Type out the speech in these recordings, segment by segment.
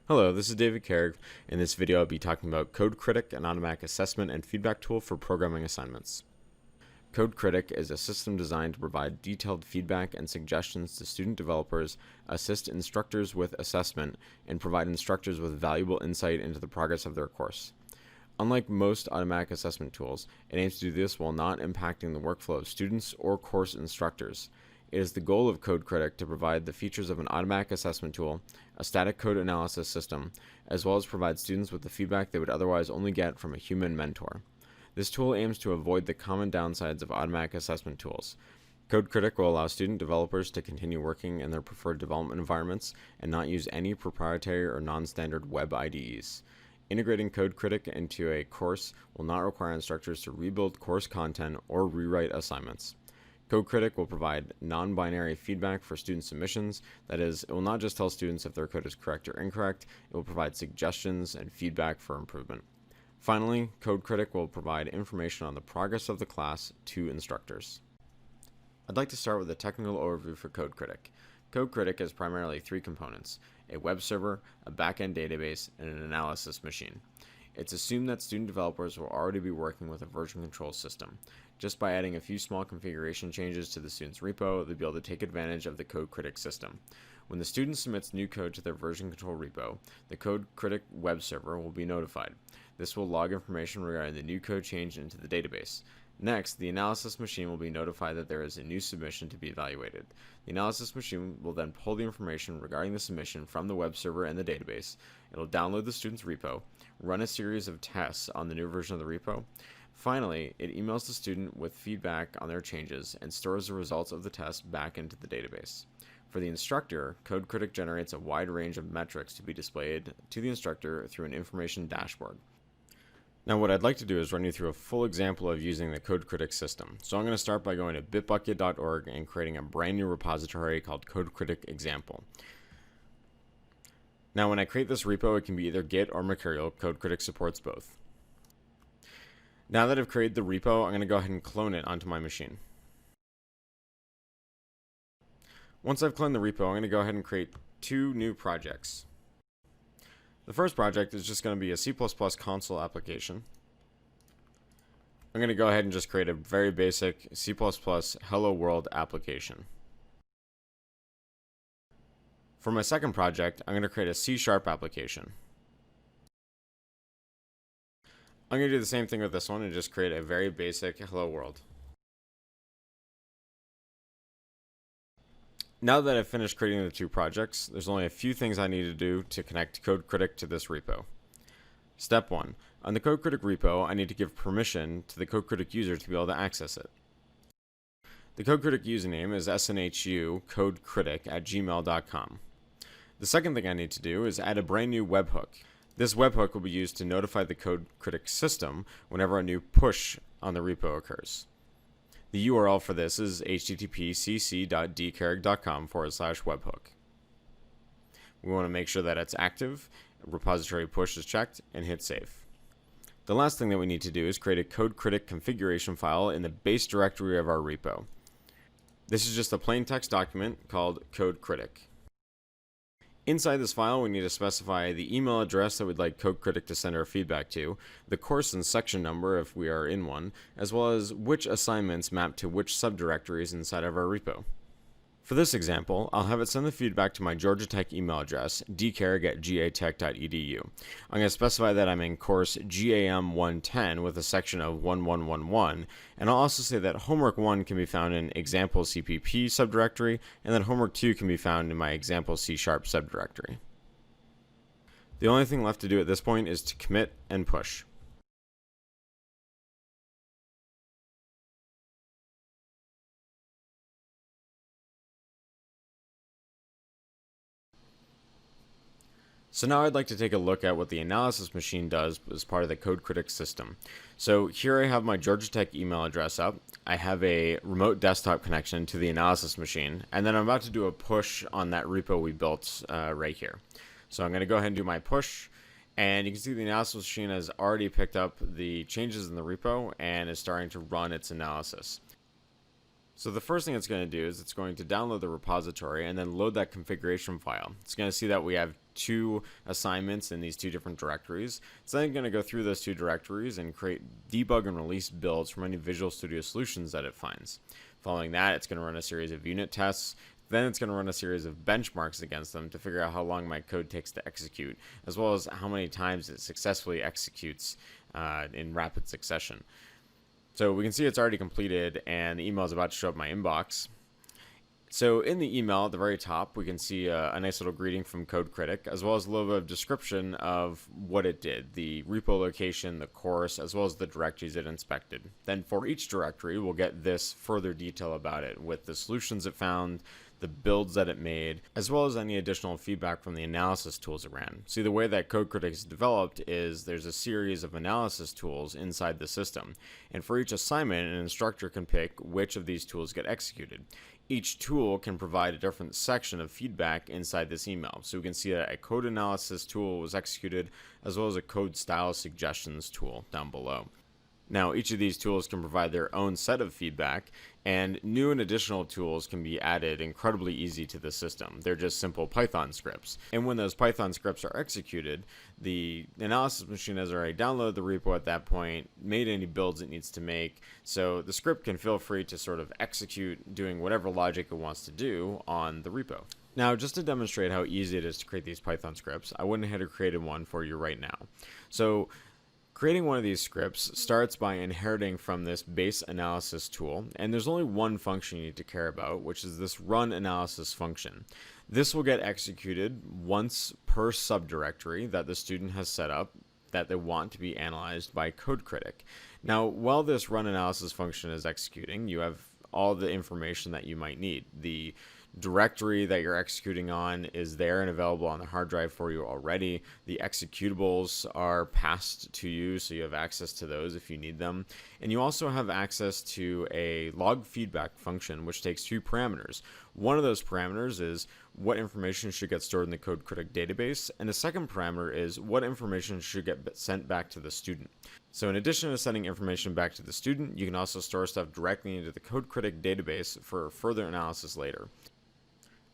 Hello, this is David Carrig. In this video, I'll be talking about Code Critic, an automatic assessment and feedback tool for programming assignments. Code Critic is a system designed to provide detailed feedback and suggestions to student developers, assist instructors with assessment, and provide instructors with valuable insight into the progress of their course. Unlike most automatic assessment tools, it aims to do this while not impacting the workflow of students or course instructors. It is the goal of Code Critic to provide the features of an automatic assessment tool, a static code analysis system, as well as provide students with the feedback they would otherwise only get from a human mentor. This tool aims to avoid the common downsides of automatic assessment tools. Code Critic will allow student developers to continue working in their preferred development environments and not use any proprietary or non-standard web IDEs. Integrating Code Critic into a course will not require instructors to rebuild course content or rewrite assignments. Code Critic will provide non-binary feedback for student submissions. That is, it will not just tell students if their code is correct or incorrect, it will provide suggestions and feedback for improvement. Finally, Code Critic will provide information on the progress of the class to instructors. I'd like to start with a technical overview for Code Critic. Code Critic has primarily three components: a web server, a backend database, and an analysis machine. It's assumed that student developers will already be working with a version control system. Just by adding a few small configuration changes to the student's repo, they'll be able to take advantage of the Code Critic system. When the student submits new code to their version control repo, the Code Critic web server will be notified. This will log information regarding the new code change into the database. Next, the analysis machine will be notified that there is a new submission to be evaluated. The analysis machine will then pull the information regarding the submission from the web server and the database. It'll download the student's repo, run a series of tests on the new version of the repo. Finally, it emails the student with feedback on their changes and stores the results of the test back into the database. For the instructor, Code Critic generates a wide range of metrics to be displayed to the instructor through an information dashboard. Now what I'd like to do is run you through a full example of using the Code Critic system. So I'm going to start by going to bitbucket.org and creating a brand new repository called Code Critic Example. Now when I create this repo, it can be either Git or Mercurial. Code Critic supports both. Now that I've created the repo, I'm going to go ahead and clone it onto my machine. Once I've cloned the repo, I'm going to go ahead and create two new projects. The first project is just going to be a C++ console application. I'm going to go ahead and just create a very basic C++ Hello World application. For my second project, I'm going to create a C# application. I'm going to do the same thing with this one and just create a very basic Hello World. Now that I've finished creating the two projects, there's only a few things I need to do to connect Code Critic to this repo. Step 1. On the Code Critic repo, I need to give permission to the Code Critic user to be able to access it. The Code Critic username is snhucodecritic@gmail.com. The second thing I need to do is add a brand new webhook. This webhook will be used to notify the Code Critic system whenever a new push on the repo occurs. The URL for this is http://cc.dcarrig.com/webhook. We want to make sure that it's active, repository push is checked, and hit save. The last thing that we need to do is create a Code Critic configuration file in the base directory of our repo. This is just a plain text document called Code Critic. Inside this file, we need to specify the email address that we'd like Code Critic to send our feedback to, the course and section number if we are in one, as well as which assignments map to which subdirectories inside of our repo. For this example, I'll have it send the feedback to my Georgia Tech email address, dcarrig@gatech.edu. I'm going to specify that I'm in course GAM 110 with a section of 1111, and I'll also say that homework 1 can be found in example CPP subdirectory, and that homework 2 can be found in my example C# subdirectory. The only thing left to do at this point is to commit and push. So now I'd like to take a look at what the analysis machine does as part of the Code Critic system. So here I have my Georgia Tech email address up. I have a remote desktop connection to the analysis machine, and then I'm about to do a push on that repo we built right here. So I'm going to go ahead and do my push, and you can see the analysis machine has already picked up the changes in the repo and is starting to run its analysis. So the first thing it's going to do is it's going to download the repository and then load that configuration file. It's going to see that we have two assignments in these two different directories. It's then going to go through those two directories and create debug and release builds from any Visual Studio solutions that it finds. Following that, it's going to run a series of unit tests. Then it's going to run a series of benchmarks against them to figure out how long my code takes to execute, as well as how many times it successfully executes in rapid succession. So we can see it's already completed, and the email is about to show up in my inbox. So in the email at the very top, we can see a nice little greeting from Code Critic, as well as a little bit of description of what it did, the repo location, the course, as well as the directories it inspected. Then for each directory, we'll get this further detail about it with the solutions it found, the builds that it made, as well as any additional feedback from the analysis tools it ran. See, the way that Code Critic is developed is there's a series of analysis tools inside the system, and for each assignment, an instructor can pick which of these tools get executed. Each tool can provide a different section of feedback inside this email. So we can see that a code analysis tool was executed, as well as a code style suggestions tool down below. Now, each of these tools can provide their own set of feedback, and new and additional tools can be added incredibly easy to the system. They're just simple Python scripts. And when those Python scripts are executed, the analysis machine has already downloaded the repo at that point, made any builds it needs to make, so the script can feel free to sort of execute doing whatever logic it wants to do on the repo. Now, just to demonstrate how easy it is to create these Python scripts, I went ahead and created one for you right now. So creating one of these scripts starts by inheriting from this base analysis tool, and there's only one function you need to care about, which is this run analysis function. This will get executed once per subdirectory that the student has set up that they want to be analyzed by Code Critic. Now, while this run analysis function is executing, you have all the information that you might need. The directory that you're executing on is there and available on the hard drive for you already. The executables are passed to you, so you have access to those if you need them. And you also have access to a log feedback function, which takes two parameters. One of those parameters is what information should get stored in the Code Critic database, and the second parameter is what information should get sent back to the student. So in addition to sending information back to the student, you can also store stuff directly into the Code Critic database for further analysis later.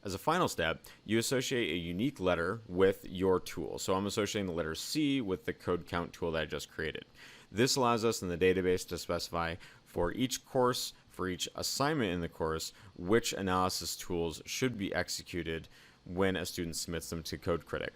As a final step, you associate a unique letter with your tool. So I'm associating the letter C with the code count tool that I just created. This allows us in the database to specify for each course, for each assignment in the course, which analysis tools should be executed when a student submits them to Code Critic.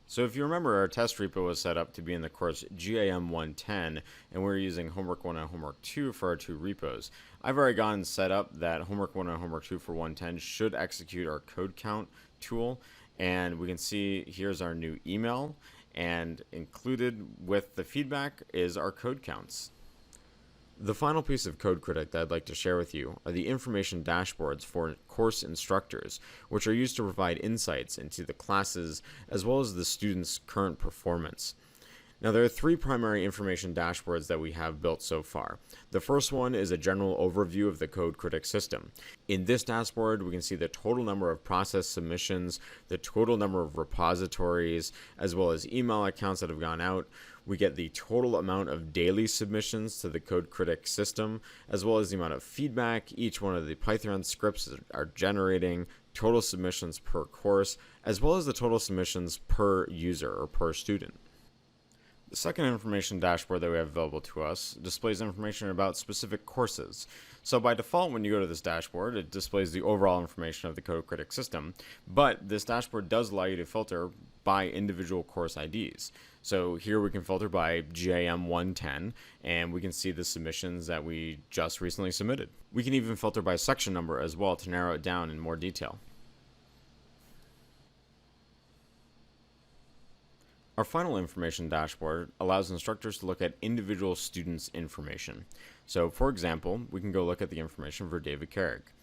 So if you remember, our test repo was set up to be in the course GAM 110, and we're using Homework 1 and Homework 2 for our two repos. I've already gone and set up that Homework 1 and Homework 2 for 110 should execute our code count tool, and we can see here's our new email, and included with the feedback is our code counts. The final piece of Code Critic that I'd like to share with you are the information dashboards for course instructors, which are used to provide insights into the classes as well as the students' current performance. Now, there are three primary information dashboards that we have built so far. The first one is a general overview of the Code Critic system. In this dashboard, we can see the total number of process submissions, the total number of repositories, as well as email accounts that have gone out. We get the total amount of daily submissions to the Code Critic system, as well as the amount of feedback each one of the Python scripts are generating, total submissions per course, as well as the total submissions per user or per student. The second information dashboard that we have available to us displays information about specific courses. So by default, when you go to this dashboard, it displays the overall information of the Code Critic system, but this dashboard does allow you to filter by individual course IDs. So here we can filter by GAM 110, and we can see the submissions that we just recently submitted. We can even filter by section number as well to narrow it down in more detail. Our final information dashboard allows instructors to look at individual students' information. So for example, we can go look at the information for David Carrick.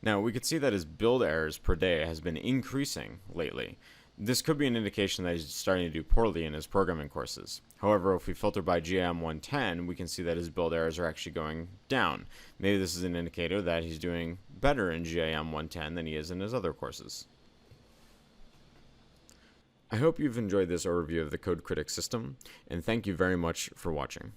Now we could see that his build errors per day has been increasing lately. This could be an indication that he's starting to do poorly in his programming courses. However, if we filter by GAM 110, we can see that his build errors are actually going down. Maybe this is an indicator that he's doing better in GAM 110 than he is in his other courses. I hope you've enjoyed this overview of the Code Critic system, and thank you very much for watching.